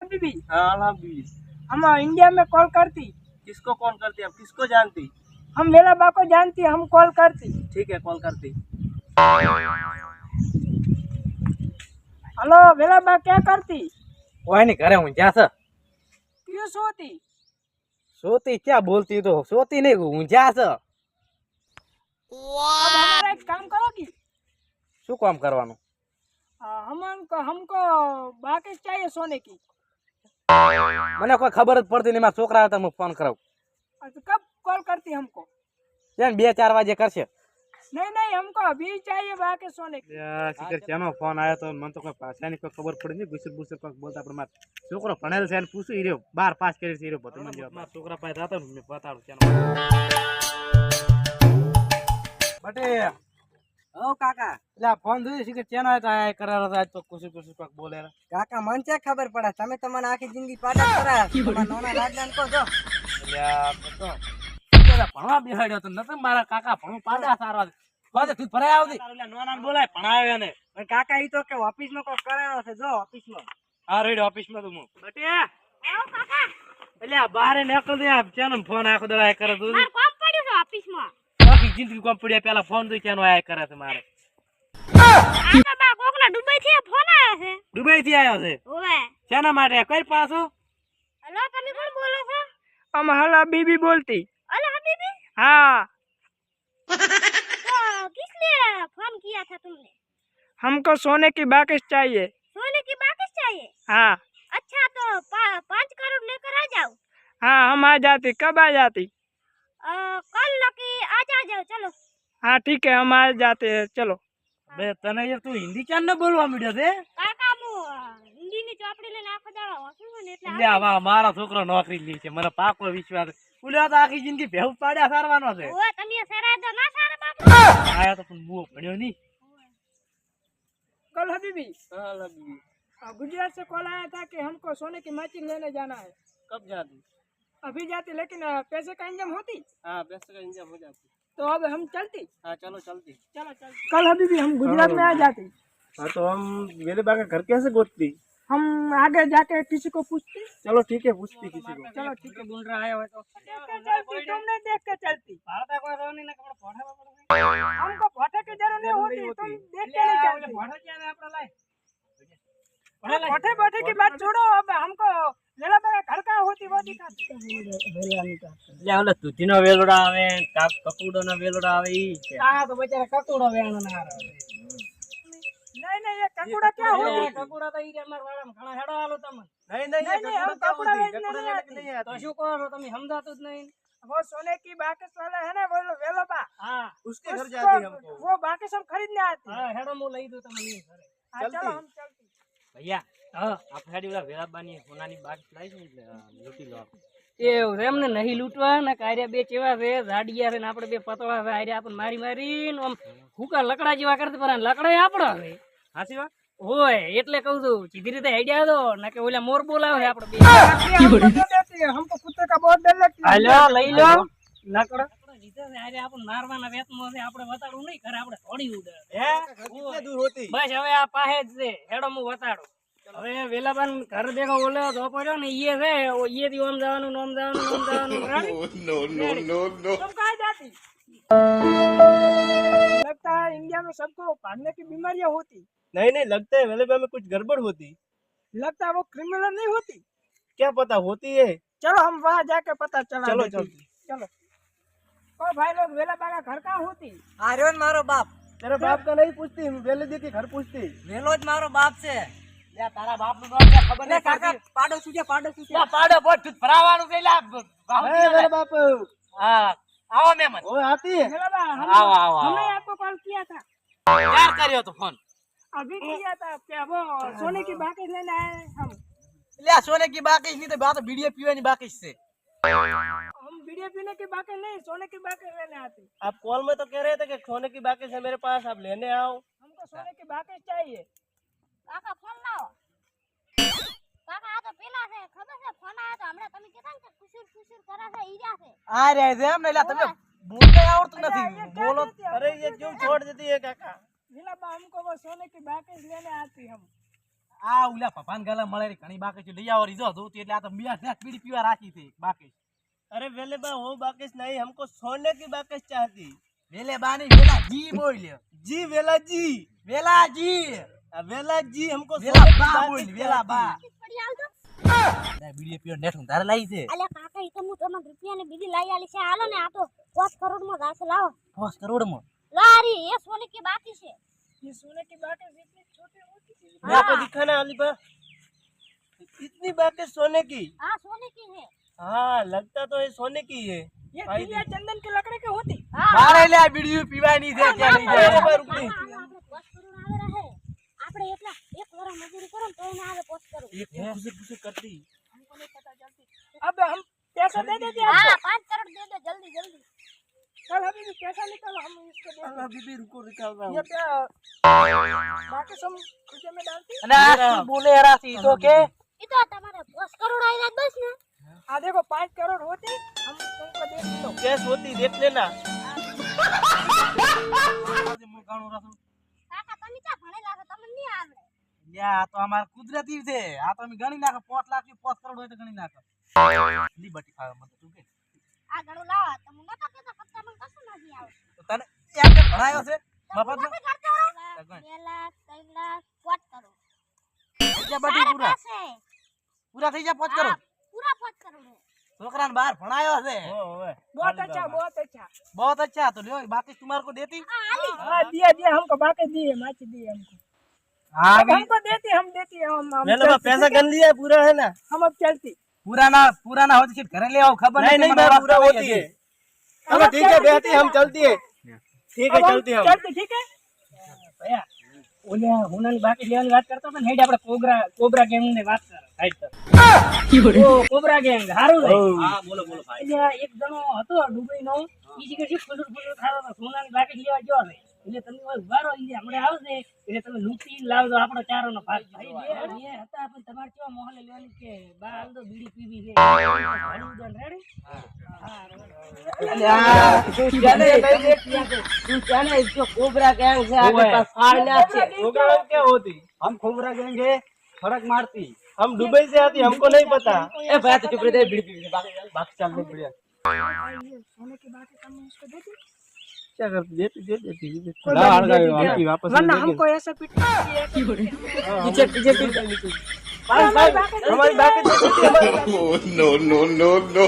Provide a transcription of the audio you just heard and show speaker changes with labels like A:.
A: बीबी
B: हाँ हाँ बीवी।
A: हम इंडिया में कॉल करती।
B: किसको कॉल करती, अब किसको जानती?
A: हम वेला बा को जानती, हम कॉल करती।
B: ठीक है, कॉल करती।
A: हेलो वेला बा, क्या करती?
C: कोई नहीं करे हूँ जा सर।
A: क्यों सोती?
C: सोती क्या बोलती, तो सोती नहीं हूँ जा सर।
A: अब हमारा एक काम करोगी?
C: शू काम करवानो?
A: हमको बाकिश चाहिए सोने की।
C: मैंने कोई खबर ज पड़ती नहीं, मारा छोकरा आता मैं फोन कराऊं।
A: तो कब कॉल करती हमको?
C: जेन 2-4 वाजे करशे।
A: नहीं नहीं, हमको अभी चाहिए बाकिश सोने की।
C: यार शिखर चेनो फोन आयो तो मन तो कोई भाषा नहीं, कोई खबर पड़ी नहीं, गुसर गुसर कोई बोलता पर मार छोकरो भणेल छे ने पूछू हीरो 12 पास કરી છે હીરો બધું મને જવાબ માર છોકરા પાસે જાતો ને મે બતાડું ચેનો બટે।
D: ओ काका
C: એટલે ફોન જોઈ શિખર ચેનો આયો તો આ કરારો આજ તો કુસુ કુસુ કોક બોલે રે।
D: काका मन से खबर पड़ा तमे तमने आखी जिंदगी पाटा करा तमने नोना लाडलान को जो
C: એટલે આ તો પેલા ભણવા બેહાડ્યો તો નતો મારા કાકા ભણું પાડા સારવા કોદે તું ભરાય આવતી એટલે નોનાને બોલાય ભણાવે એને।
D: पर काका ई तो के ऑफिस में को करायो छे जो ऑफिस में
C: આ રેડ ઓફિસ માં તો હું બટે આવ કાકા એટલે આ બહાર નીકળ દે, આ ચેનો ફોન આખો દડા કરે તું
E: માર કોમ પડ્યું છે ઓફિસ માં।
C: આખી જિંદગી કોમ પડ્યા પેલા ફોન દઈ ચેનો આયા કરે છે મારે।
E: આ બા કોકના દુબઈ થી ફોન આવ્યો છે।
C: દુબઈ થી આવ્યો છે?
E: ઓવે
C: શેના માટે કઈ પાછું?
E: હલો તમે કોણ બોલો છો?
A: हम हला बीबी बोलती।
E: अरे हबीबी
A: हाँ,
E: तो किस लिए फोन किया था तुमने?
A: हमको सोने की बाकिश चाहिए।
E: सोने की बाकिश चाहिए?
A: हाँ
E: अच्छा तो 5 करोड़ लेकर आ जाओ।
A: हाँ, हम आ जाती। कब आ जाती?
E: कल की आज आ जाओ चलो।
A: हाँ ठीक है, हम आ जाते हैं, चलो।
C: બે તને યાર તું હિન્દી ચાન ન બોલવા માંડ્યો છે?
E: કાકા મુ હિન્દી ની ચોપડી લઈને આખો દાડો વાંચું છું ને એટલે
C: એટલે આવા મારો છોકરો નોકરી લી છે, મને પાકો વિશ્વાસ છે। ઉલ્યો તો આખી જિંદગી ભેહું પાડ્યા સારવાનો છે।
E: ઓવે તમે સરાય તો ના સારા બાપ।
C: આયા તો પણ મુઓ ભણ્યો નહીં।
A: कल हबीबी
B: हाँ हाँ बीवी।
A: गुजरात से कॉल आया था कि हमको सोने की माचिस लेने जाना है।
B: कब जाती?
A: अभी जाती, लेकिन पैसे का इंतजाम होती
B: हाँ, पैसे का इंतजाम हो जाती।
A: तो अब हम चलती।
B: हाँ चलो चलती।
A: चलो चलती। कल हबीबी हम गुजरात में आ जाती।
B: हाँ तो हम वेले बा का घर कैसे गोतती?
A: हम आगे जाके किसी को पूछती।
B: चलो ठीक है, पूछती किसी को।
A: चलो ठीक है।
C: ગુંડરા આયા હોય તો
A: देख के चलती, तुमने देख के चलती।
C: ભારતે કોઈ રોની ને કપડો ભોઠા
A: हमको भोटे की जरूरत नहीं होती, तुम देख के नहीं चलती।
C: ભોઠા ક્યાં આપણે लाए?
A: भोटे भोटे की बात छोड़ो, अब हमको लेला बगा घर का होती वो दिखाती।
C: એટલે ઓલે તુતીનો વેલોડા આવે, કકુડોનો વેલોડા આવે ઈ છે।
A: हाँ तो बेचारा ककूड़ा वेणो ना रहे। नहीं नहीं, ये ककूड़ा क्या होती?
C: કકુડા તો ઈ કે અમાર વાળામાં ઘણા હેડો આલો તમને।
B: नहीं नहीं,
A: नहीं नहीं, हम ककूड़ा बेचने नहीं आती।
C: તો શું કરો છો તમે સમજાતું જ નહીં।
A: वो सोने की बाकिश वाला है ना, वो वेलोबा,
C: હા
B: उसके घर जाती हमको।
A: वो बाकिश हम खरीदने आती।
C: હા હેડો હું લઈ દઉં તમને ઈ ઘરે।
A: हाँ, चलो हम चलती।
C: ભૈયા હા આપણે હેડી ઓલા વેરાબાની સોનાની બાગ લાવી છે એટલે લૂટી લો આપણે।
D: ए एमने नहीं लूटवा ना कार्य बे चेवा છે જાડિયા છે ને આપણે બે પતળા છે આરે આપણ મારી મારીને આમ હુકા લકડા જેવા કરતી પર લકડા આપણો છે।
C: હાચી વાત?
D: ઓય એટલે કહું છું સીધી રીતે આઈડિયા દો ના કે ઓલા मोर બોલાવે છે આપણે બે।
A: हमको दे देती है, हमको कुत्ते का बहुत डर लगती है।
D: હાલો લઈ લો લકડા
C: લકડા લીધા છે આરે આપણ મારવાના વેતમાં છે, આપણે વતાડું નહીં ઘરે આપણે થોડી ઉડે।
B: હે कितने दूर होती?
D: બસ હવે આ પાહે જ છે હેડો હું વતાડું। હવે વેલાબાન ઘર દેખો ઓલે ધોપડ્યો ને ઈએ છે ઈએ થી ઓમ જવાનું નોમ જવાનું નોમ જવાનું
A: तुम कहाँ जाती? लगता है इंडिया में सबको भागने की बीमारियां होती।
B: नहीं नहीं, लगता है वेले बा में कुछ गड़बड़ होती।
A: लगता है वो क्रिमिनल नहीं होती।
B: क्या पता होती है।
A: चलो हम वहाँ जाके पता चला
B: चलो
A: देते।
B: चलती।
A: चलो। ओ भाई लोग, वेला बागा घर कहाँ होती?
D: આર્યો ને મારો બાપ
B: तेरे बाप का नहीं पूछती, वेले दी के घर पूछती।
D: વેલો જ મારો બાપ છે।
C: લે તારા બાપનું નામ છે ખબર
D: લે
C: નહીં
D: કાકા
C: પડતી?
D: પાડો સુજે પાડો સુજે
C: લે પાડો બોટ તું ભરાવાનું છે લે
B: ए मेरे बाप,
C: હા આવો મહેમાન
B: वो आती है।
A: वेला बा,
C: आओ, आओ, आओ।
A: हमने आपको कॉल किया था।
C: ક્યાં કર્યો તો ફોન?
A: अभी किया था क्या? वो सोने की बाकी लेने आए हैं हम।
D: લે સોને કી બાકી ની તો બાત બીડીએ પીવાની બાકી છે।
A: हम वीडियो पीने की बाकी नहीं, सोने की बाकी लेने आते।
B: आप कॉल में तो कह रहे थे कि सोने की बाकी है मेरे पास, आप लेने आओ।
A: हमको सोने की बाकी चाहिए।
E: કાકા ફોન લાવો। કાકા આ તો પેલા છે ખબર છે ફોન આયો તો હમણાં તમે કીધા ને કે ખુશીર ખુશીર કરે છે ઈ રહ્યા છે।
D: આ રે છે એમ ને લે તમે બોલતે આવડતું
A: ये
D: નથી
A: क्या
D: બોલો।
A: देती है?
B: अरे ये क्यों छोड़ देती है काका?
A: वेला बा, हमको वो सोने की बाकी लेने आती हम।
C: આ ઉલા પપાન ગાલા મળે રે ઘણી બાકી છે લઈ આવો રીજો જોતી એટલે આ તો મિયા ને પીડી પીવા રાખી છે બાકી
B: अरे वेले बा वो बाकिश नहीं, हमको सोने की बाकिश चाहती।
C: વેલે બાની વેલા જી બોલ
B: जी वेला जी,
C: વેલા જી
B: वेला जी हमको
C: વેલા
B: सोने की
C: બા
B: बाकिश
C: બોલ વેલા બા
E: પડી હાલ તો
C: ના બીડી પીવા નેઠું તારે લાઈ છે
E: અલ્યા કાકા ઈ તો હું તમને રૂપિયા ને બીજી લાઈ આલી છે હાલો ને આ તો 5 કરોડ માં જાશે લાવો
C: 5 કરોડ માં
E: લારી એ સોને की बाकी છે
A: ये सोने की बातें इतनी छोटी होती थी
B: मेरे को दिखाना अली बा, इतनी बाकिश सोने की।
E: हां सोने की है
B: हाँ लगता तो ये सोने की है।
A: ये दिया चंदन की लकड़ी की होती
C: મારે લે આ બીડી પીવાની છે ત્યાં લઈ જાય
B: अरे बा रुक नहीं,
E: આપણે 5 કરોડ આવે રહે આપણે એટલા એક વરા મજૂરી કરો ને તો એને આવે 5 કરોડ
B: ये खुशी खुशी करती।
A: हमको नहीं पता चलती अब हम पैसा दे देते हैं
E: हां
A: आपको
E: 5 करोड़ दे दो जल्दी जल्दी
A: कल अभी भी पैसा निकालो हम इसको दे
B: अल्लाह बीबी रुको निकाल रहा
A: ये
B: हूँ।
A: क्या बाकी सब खुदे में डालती
C: અને આ શું બોલે હરાસી તો કે
E: ઈ તો તમારે 5 કરોડ આવી જાય બસ ને
A: आ देखो 5 करोड़ होते हम तुमको दे दो
B: कैश होती देख लेना।
C: હું કાણું રાસું
E: કાકા તમે ક્યાં ભણેલા છો તમને નહીં આવડે
C: યા આ તો અમાર કુદરતી છે આ તો અમે ગણી નાખો 5 લાખ થી 5 કરોડ હોય તો ગણી નાખો લીબટી ખાવા મત તું કે
E: આ ઘણું લાવો તમે નતો કેતા પત્તા મને કશું નથી આવે
C: તો તને એક ભણાયો છે મફતમાં
E: તમે કરતો રહો 2 લાખ 3 લાખ 5 કરોડ
C: એટલે બટી
E: તારે
C: પૂરા
E: પાસે
C: પૂરા થઈ જાય 5
E: હા,
C: કરોડ
E: પૂરા 5 કરોડ है
C: છોકરાને બહાર ભણાયો છે
A: बहुत अच्छा
C: बहुत अच्छा तो लो बाकी तुम्हारे को देती
A: हाँ दिया दिया हमको बाकी दिए माची दिए हमको
C: हाँ
A: अब हमको देती हम देती हम
B: मैंने बा
A: चलती,
B: पैसा गन लिया पूरा है ना।
A: हम अब चलती
C: पूरा ना हो तो फिर घरे ले आओ खबर
B: नहीं नहीं
C: तुम्हारा
B: बा पूरा
C: रास्ता
B: होती
C: नहीं
B: है। चलो ठीक है बेटी हम चलती है, ठीक है
A: अब हम
B: चलते हम।
A: चलती ठीक है भैया ઓલે હુનાની બાકી લેવાની વાત કરતો પણ હેડ આપણે કોબરા ગેંગ ની વાત કર હાઈટ પર ઓ કોબરા ગેંગ હારું રે
C: हाँ बोलो बोलो भाई
A: એટલે એક જણો હતો દુબઈ નો ઈ જગ્યાએ શું ફુસુર ખાતો હતો સોનાની બાકી લેવા ગયો છે એટલે તમે ઓય ઉભારો ઈ હમણે આવશે એટલે તમે લૂંટી લાવજો આપણો ચારોનો ભાગ ભાઈ બે હતા પણ તમારે કેવા મોહલે લેવાની કે બા હાલ તો બીડી પીવી છે રેડી
B: प्रोग्राम क्या होती?
C: हम खोबरा गएंगे फर्क मारती
B: हम दुबई से आती, हमको नहीं पता।
C: ए भाई तो चुप रह दे बीड़ी बाकी चल नहीं बढ़िया
A: सोने की बाकी तुम उसको देती
B: क्या करती? देती दे देती
A: कोई बात नहीं, देती है। वरना हमको ऐसा पीटना
B: पीछे पीछे हमारी बाकी
F: no, no, no, no.